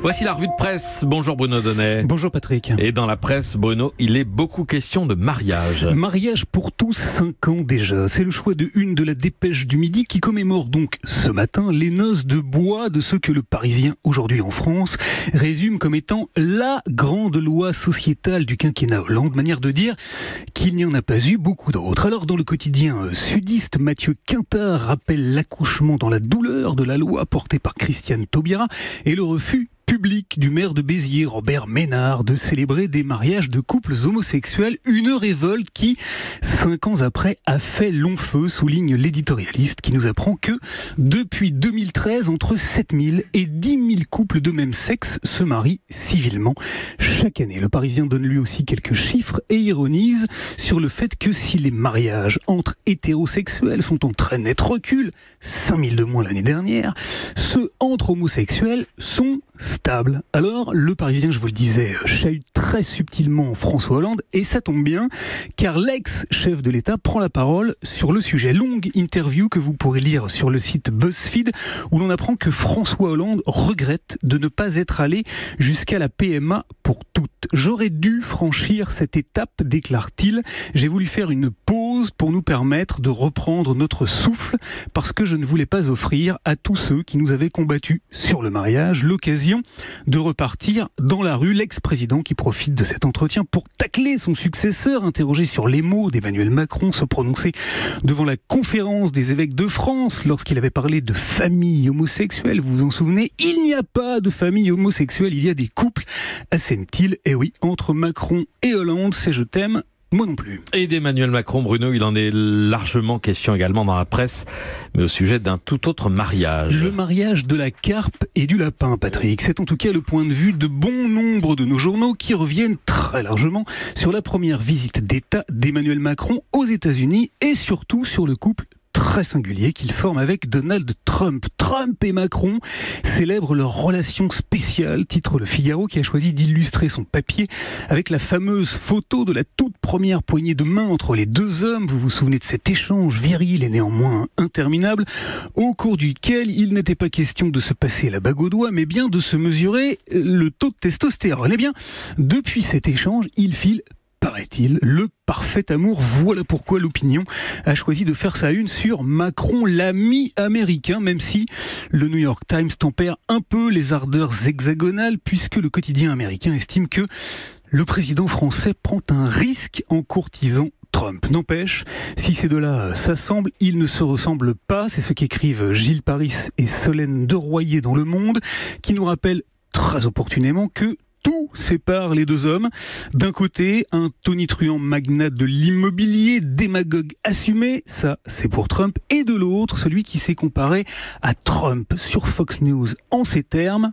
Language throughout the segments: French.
Voici la revue de presse. Bonjour Bruno Donnet. Bonjour Patrick. Et dans la presse, Bruno, il est beaucoup question de mariage. Mariage pour tous, 5 ans déjà. C'est le choix de une de la Dépêche du Midi qui commémore donc ce matin les noces de bois de ce que le Parisien, aujourd'hui en France, résume comme étant la grande loi sociétale du quinquennat Hollande. Manière de dire qu'il n'y en a pas eu beaucoup d'autres. Alors dans le quotidien sudiste, Mathieu Quintard rappelle l'accouchement dans la douleur de la loi portée par Christiane Taubira et le refus public du maire de Béziers, Robert Ménard, de célébrer des mariages de couples homosexuels. Une révolte qui, 5 ans après, a fait long feu, souligne l'éditorialiste qui nous apprend que depuis 2013, entre 7000 et 10 000 couples de même sexe se marient civilement chaque année. Le Parisien donne lui aussi quelques chiffres et ironise sur le fait que si les mariages entre hétérosexuels sont en très net recul, 5000 de moins l'année dernière, ceux entre homosexuels sont stable. Alors, le Parisien, je vous le disais, chahute très subtilement François Hollande, et ça tombe bien, car l'ex-chef de l'État prend la parole sur le sujet. Longue interview que vous pourrez lire sur le site BuzzFeed, où l'on apprend que François Hollande regrette de ne pas être allé jusqu'à la PMA pour toutes. J'aurais dû franchir cette étape, déclare-t-il. J'ai voulu faire une pause pour nous permettre de reprendre notre souffle, parce que je ne voulais pas offrir à tous ceux qui nous avaient combattus sur le mariage l'occasion de repartir dans la rue. L'ex-président qui profite de cet entretien pour tacler son successeur, interrogé sur les mots d'Emmanuel Macron, se prononcer devant la conférence des évêques de France lorsqu'il avait parlé de famille homosexuelle. Vous vous en souvenez? Il n'y a pas de famille homosexuelle, il y a des couples, assène-t-il. Et oui, entre Macron et Hollande, c'est je t'aime, moi non plus. Et d'Emmanuel Macron, Bruno, il en est largement question également dans la presse, mais au sujet d'un tout autre mariage. Le mariage de la carpe et du lapin, Patrick. C'est en tout cas le point de vue de bon nombre de nos journaux qui reviennent très largement sur la première visite d'État d'Emmanuel Macron aux États-Unis et surtout sur le couple très singulier qu'il forme avec Donald Trump. Trump et Macron célèbrent leur relation spéciale, titre Le Figaro, qui a choisi d'illustrer son papier avec la fameuse photo de la toute première poignée de main entre les deux hommes. Vous vous souvenez de cet échange viril et néanmoins interminable, au cours duquel il n'était pas question de se passer la bague au doigt, mais bien de se mesurer le taux de testostérone. Eh bien, depuis cet échange, il file, paraît-il, le parfait amour. Voilà pourquoi l'opinion a choisi de faire sa une sur Macron, l'ami américain, même si le New York Times tempère un peu les ardeurs hexagonales, puisque le quotidien américain estime que le président français prend un risque en courtisant Trump. N'empêche, si ces deux-là s'assemblent, ils ne se ressemblent pas. C'est ce qu'écrivent Gilles Paris et Solène Deroyer dans Le Monde, qui nous rappellent très opportunément que tout sépare les deux hommes. D'un côté, un tonitruant magnat de l'immobilier, démagogue assumé, ça c'est pour Trump, et de l'autre, celui qui s'est comparé à Trump sur Fox News en ces termes.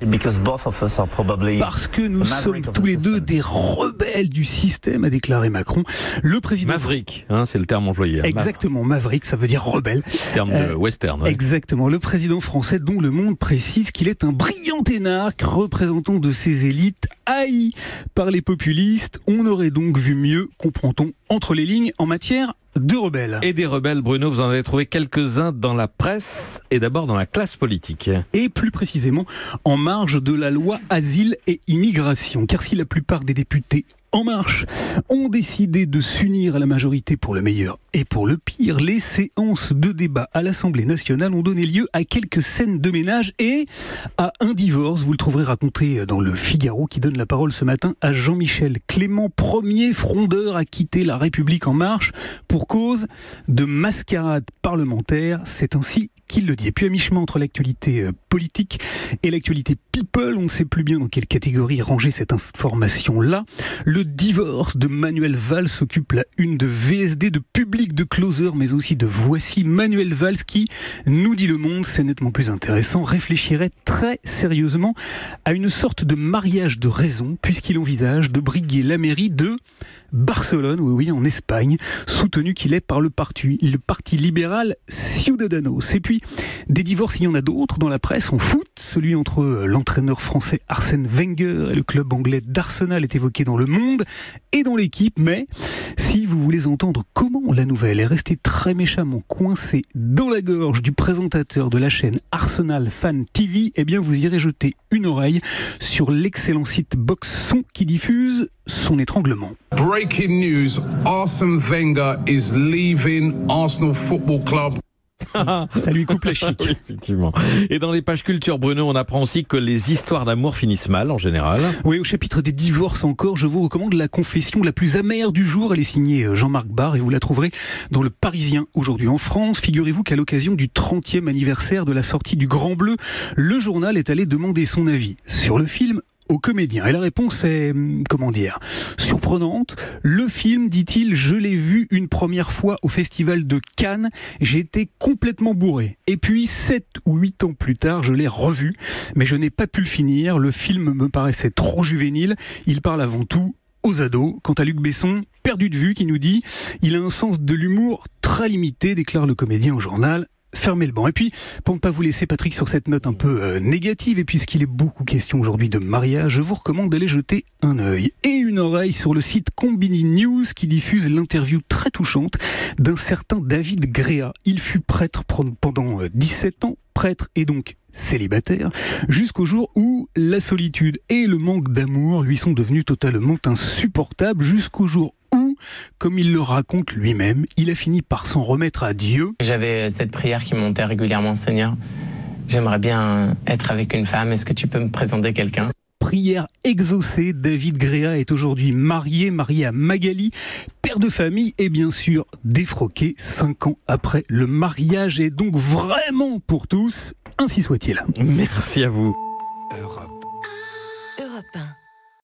Parce que nous sommes tous les deux des rebelles du système, a déclaré Macron. Le président Maverick, c'est le terme employé. Exactement, Maverick, ça veut dire rebelle. Terme de western. Ouais. Exactement, le président français dont Le Monde précise qu'il est un brillant énarque, représentant de ses élites, haï par les populistes. On aurait donc vu mieux, comprend-on, entre les lignes en matière de rebelles. Et des rebelles, Bruno, vous en avez trouvé quelques-uns dans la presse et d'abord dans la classe politique. Et plus précisément en marge de la loi Asile et Immigration. Car si la plupart des députés En Marche ont décidé de s'unir à la majorité pour le meilleur et pour le pire, les séances de débat à l'Assemblée nationale ont donné lieu à quelques scènes de ménage et à un divorce. Vous le trouverez raconté dans Le Figaro, qui donne la parole ce matin à Jean-Michel Clément, premier frondeur à quitter La République En Marche pour cause de mascarade parlementaire. C'est ainsi qu'il le dit. Et puis à mi-chemin entre l'actualité politique et l'actualité people, on ne sait plus bien dans quelle catégorie ranger cette information-là. Le divorce de Manuel Valls occupe la une de VSD, de Public, de Closer, mais aussi de Voici. Manuel Valls qui, nous dit Le Monde, c'est nettement plus intéressant, réfléchirait très sérieusement à une sorte de mariage de raison, puisqu'il envisage de briguer la mairie de Barcelone, oui, en Espagne, soutenu qu'il est par le parti libéral Ciudadanos. Et puis, aujourd'hui. Des divorces, il y en a d'autres dans la presse. En foot, celui entre l'entraîneur français Arsène Wenger et le club anglais d'Arsenal est évoqué dans Le Monde et dans l'équipe. Mais si vous voulez entendre comment la nouvelle est restée très méchamment coincée dans la gorge du présentateur de la chaîne Arsenal Fan TV, eh bien vous irez jeter une oreille sur l'excellent site Boxson qui diffuse son étranglement. Breaking news, Arsène Wenger is leaving Arsenal Football Club. Ça lui coupe la chic. Oui, effectivement. Et dans les pages culture, Bruno, on apprend aussi que les histoires d'amour finissent mal en général. Oui, au chapitre des divorces encore, je vous recommande la confession la plus amère du jour. Elle est signée Jean-Marc Barr et vous la trouverez dans Le Parisien aujourd'hui en France. Figurez-vous qu'à l'occasion du 30e anniversaire de la sortie du Grand Bleu, le journal est allé demander son avis sur le film aux comédiens. Et la réponse est, surprenante. Le film, dit-il, je l'ai vu une première fois au Festival de Cannes. J'étais complètement bourré. Et puis, 7 ou 8 ans plus tard, je l'ai revu. Mais je n'ai pas pu le finir. Le film me paraissait trop juvénile. Il parle avant tout aux ados. Quant à Luc Besson, perdu de vue, qui nous dit « Il a un sens de l'humour très limité », déclare le comédien au journal. Fermez le banc. Et puis, pour ne pas vous laisser, Patrick, sur cette note un peu négative, et puisqu'il est beaucoup question aujourd'hui de mariage, je vous recommande d'aller jeter un œil et une oreille sur le site Combini News qui diffuse l'interview très touchante d'un certain David Gréa. Il fut prêtre pendant 17 ans, prêtre et donc célibataire, jusqu'au jour où la solitude et le manque d'amour lui sont devenus totalement insupportables, jusqu'au jour où, comme il le raconte lui-même, il a fini par s'en remettre à Dieu. J'avais cette prière qui montait régulièrement, Seigneur, j'aimerais bien être avec une femme, est-ce que tu peux me présenter quelqu'un ? Prière exaucée, David Gréa est aujourd'hui marié à Magali, père de famille et bien sûr défroqué 5 ans après. Le mariage est donc vraiment pour tous, ainsi soit-il. Merci à vous. Europe.